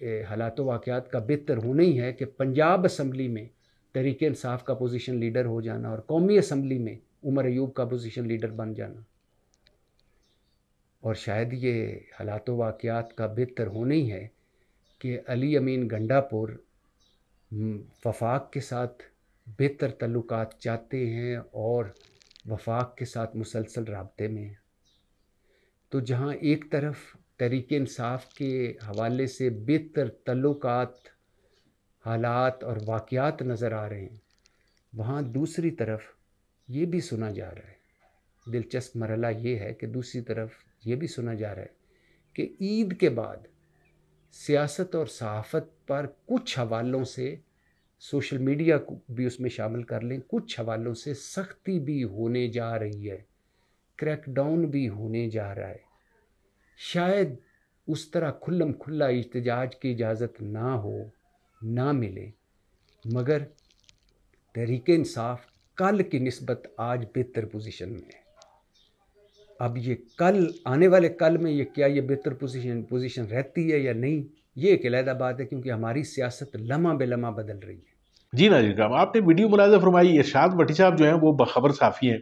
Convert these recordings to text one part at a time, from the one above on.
حالات و واقعات کا بہتر ہونا ہی ہے کہ پنجاب اسمبلی میں تحریک انصاف کا اپوزیشن لیڈر ہو جانا اور قومی اسمبلی میں عمر ایوب کا اپوزیشن لیڈر بن جانا، اور شاید یہ حالات و واقعات کا بہتر ہونا ہی ہے کہ علی امین گنڈا پور وفاق کے ساتھ بہتر تعلقات چاہتے ہیں اور وفاق کے ساتھ مسلسل رابطے میں ہیں۔ تو جہاں ایک طرف تحریک انصاف کے حوالے سے بہتر تعلقات، حالات اور واقعات نظر آ رہے ہیں، وہاں دوسری طرف یہ بھی سنا جا رہا ہے، دلچسپ مرحلہ یہ ہے کہ دوسری طرف یہ بھی سنا جا رہا ہے کہ عید کے بعد سیاست اور صحافت پر کچھ حوالوں سے، سوشل میڈیا کو بھی اس میں شامل کر لیں، کچھ حوالوں سے سختی بھی ہونے جا رہی ہے، کریک ڈاؤن بھی ہونے جا رہا ہے۔ شاید اس طرح کھلم کھلا احتجاج کی اجازت نہ ہو، نہ ملے، مگر تحریک انصاف کل کی نسبت آج بہتر پوزیشن میں ہے۔ اب یہ کل، آنے والے کل میں یہ کیا یہ بہتر پوزیشن رہتی ہے یا نہیں، یہ ایک علیحدہ بات ہے، کیونکہ ہماری سیاست لمحہ بے لمحہ بدل رہی ہے۔ جی ناظرین کرام، آپ نے ویڈیو ملاحظہ فرمائی، ارشاد بھٹی صاحب جو ہیں وہ باخبر صحافی ہیں،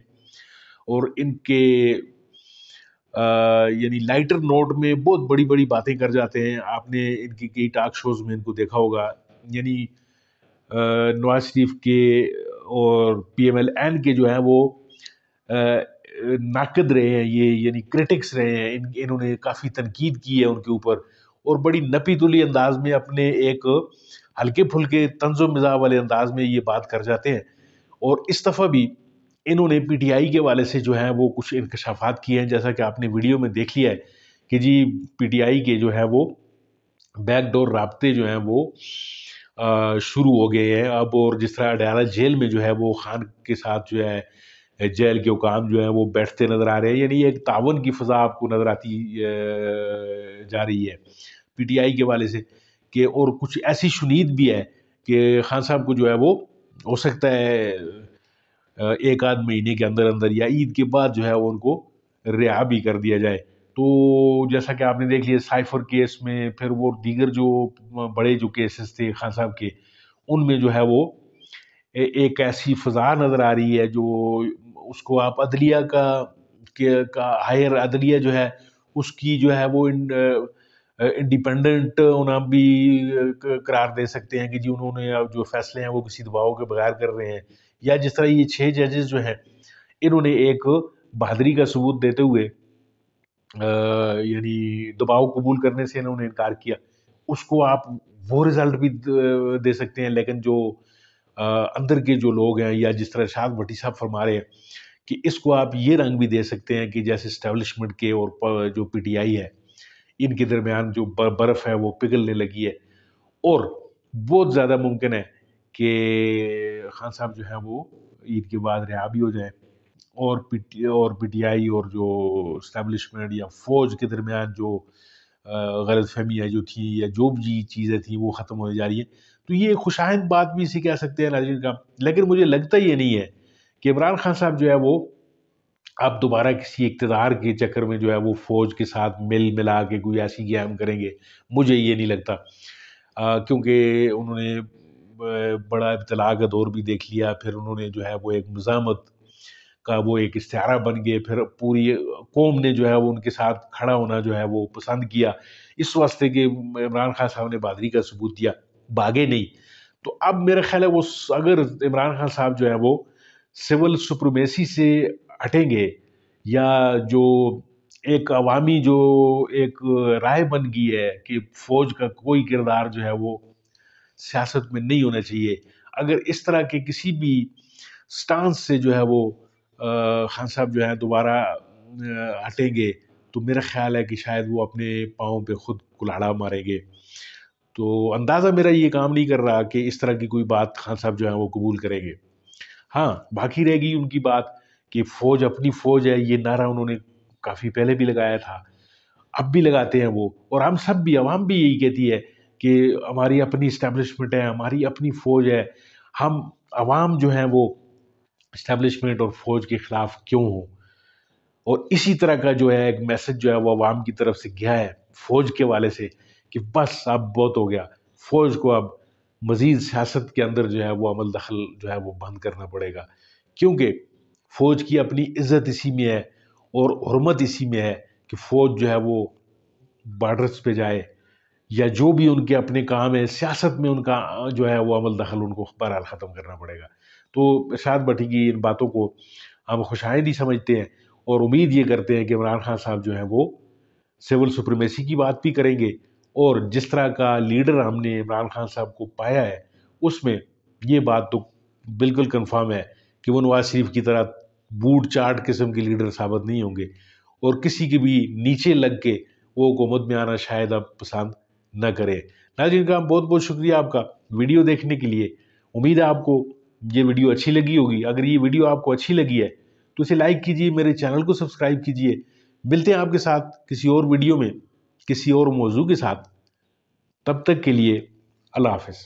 اور ان کے یعنی لائٹر نوٹ میں بہت بڑی بڑی باتیں کر جاتے ہیں۔ آپ نے ان کی کئی ٹاک شوز میں ان کو دیکھا ہوگا، یعنی نواز شریف کے اور پی ایم ایل این کے جو ہیں وہ ناقد رہے ہیں، یہ یعنی کرٹکس رہے ہیں، انہوں نے کافی تنقید کی ہے ان کے اوپر، اور بڑی نپی تلی انداز میں اپنے ایک ہلکے پھلکے طنز و مزاح والے انداز میں یہ بات کر جاتے ہیں۔ اور اس دفعہ بھی انہوں نے پی ٹی آئی کے والے سے جو ہے وہ کچھ انکشافات کیے ہیں، جیسا کہ آپ نے ویڈیو میں دیکھ لیا ہے کہ جی پی ٹی آئی کے جو ہے وہ بیک ڈور رابطے جو ہیں وہ شروع ہو گئے ہیں اب، اور جس طرح اڈیالہ جیل میں جو ہے وہ خان کے ساتھ جو ہے جیل کے حکام جو ہیں وہ بیٹھتے نظر آ رہے ہیں، یعنی ایک تعاون کی فضا آپ کو نظر آتی جا رہی ہے پی ٹی آئی کے والے سے، کہ اور کچھ ایسی شنید بھی ہے کہ خان صاحب کو جو ہے وہ ہو سکتا ہے ایک آدھ مہینے کے اندر اندر یا عید کے بعد جو ہے وہ ان کو رہا بھی کر دیا جائے۔ تو جیسا کہ آپ نے دیکھ لیا سائفر کیس میں، پھر وہ دیگر جو بڑے جو کیسز تھے خان صاحب کے، ان میں جو ہے وہ ایک ایسی فضا نظر آ رہی ہے جو اس کو آپ عدلیہ کا ہائر عدلیہ جو ہے اس کی جو ہے وہ انڈیپینڈنٹ ہونا بھی قرار دے سکتے ہیں کہ جی انہوں نے جو فیصلے ہیں وہ کسی دباؤ کے بغیر کر رہے ہیں، یا جس طرح یہ 6 ججز جو ہیں انہوں نے ایک بہادری کا ثبوت دیتے ہوئے یعنی دباؤ قبول کرنے سے انہوں نے انکار کیا، اس کو آپ وہ رزلٹ بھی دے سکتے ہیں، لیکن جو اندر کے جو لوگ ہیں، یا جس طرح ارشاد بھٹی صاحب فرما رہے ہیں کہ اس کو آپ یہ رنگ بھی دے سکتے ہیں کہ جیسے اسٹیبلشمنٹ کے اور جو پی ٹی آئی ہے ان کے درمیان جو برف ہے وہ پگھلنے لگی ہے، اور بہت زیادہ ممکن ہے کہ خان صاحب جو ہیں وہ عید کے بعد رہا بھی ہو جائیں، اور پی ٹی آئی اور جو اسٹیبلشمنٹ یا فوج کے درمیان جو غلط فہمیاں جو تھیں یا جو بھی چیزیں تھیں وہ ختم ہونے جا رہی ہیں۔ تو یہ خوش آئند بات بھی اسے کہہ سکتے ہیں ناظرین کا، لیکن مجھے لگتا یہ نہیں ہے کہ عمران خان صاحب جو ہے وہ اب دوبارہ کسی اقتدار کے چکر میں جو ہے وہ فوج کے ساتھ ملا کے کوئی ایسی گیم کریں گے، مجھے یہ نہیں لگتا، کیونکہ انہوں نے بڑا ابتلاء کا دور بھی دیکھ لیا، پھر انہوں نے جو ہے وہ ایک مزاحمت کا وہ ایک استعارہ بن گئے، پھر پوری قوم نے جو ہے وہ ان کے ساتھ کھڑا ہونا جو ہے وہ پسند کیا، اس واسطے کہ عمران خان صاحب نے بہادری کا ثبوت دیا، بھاگے نہیں۔ تو اب میرا خیال ہے وہ اگر عمران خان صاحب جو ہے وہ سول سپریمیسی سے ہٹیں گے، یا جو ایک عوامی جو ایک رائے بن گئی ہے کہ فوج کا کوئی کردار جو ہے وہ سیاست میں نہیں ہونا چاہیے، اگر اس طرح کے کسی بھی سٹانس سے جو ہے وہ خان صاحب جو ہے دوبارہ ہٹیں گے، تو میرا خیال ہے کہ شاید وہ اپنے پاؤں پہ خود کلاڑا ماریں گے۔ تو اندازہ میرا یہ کام نہیں کر رہا کہ اس طرح کی کوئی بات خان صاحب جو ہے وہ قبول کریں گے۔ ہاں، باقی رہ گئی ان کی بات کہ فوج اپنی فوج ہے، یہ نعرہ انہوں نے کافی پہلے بھی لگایا تھا، اب بھی لگاتے ہیں وہ، اور ہم سب بھی، عوام بھی یہی کہتی ہے کہ ہماری اپنی اسٹیبلشمنٹ ہے، ہماری اپنی فوج ہے، ہم عوام جو ہیں وہ اسٹیبلشمنٹ اور فوج کے خلاف کیوں ہوں؟ اور اسی طرح کا جو ہے ایک میسج جو ہے وہ عوام کی طرف سے گیا ہے فوج کے والے سے کہ بس اب بہت ہو گیا، فوج کو اب مزید سیاست کے اندر جو ہے وہ عمل دخل جو ہے وہ بند کرنا پڑے گا، کیونکہ فوج کی اپنی عزت اسی میں ہے اور حرمت اسی میں ہے کہ فوج جو ہے وہ بارڈرز پہ جائے یا جو بھی ان کے اپنے کام ہے سیاست میں ان کا جو ہے وہ عمل دخل ان کو بہرحال ختم کرنا پڑے گا۔ تو ارشاد بھٹی کی ان باتوں کو ہم خوش آئندی سمجھتے ہیں اور امید یہ کرتے ہیں کہ عمران خان صاحب جو ہیں وہ سول سپریمیسی کی بات بھی کریں گے، اور جس طرح کا لیڈر ہم نے عمران خان صاحب کو پایا ہے اس میں یہ بات تو بالکل کنفرم ہے کہ وہ نواز شریف کی طرح بوٹ چاٹ قسم کے لیڈر ثابت نہیں ہوں گے، اور کسی کے بھی نیچے لگ کے وہ حکومت میں آنا شاید اب پسند نہ کرے۔ ناظرین کرام، بہت بہت شکریہ آپ کا ویڈیو دیکھنے کے لیے۔ امید ہے آپ کو یہ ویڈیو اچھی لگی ہوگی۔ اگر یہ ویڈیو آپ کو اچھی لگی ہے تو اسے لائک کیجئے، میرے چینل کو سبسکرائب کیجئے۔ ملتے ہیں آپ کے ساتھ کسی اور ویڈیو میں کسی اور موضوع کے ساتھ، تب تک کے لیے اللہ حافظ۔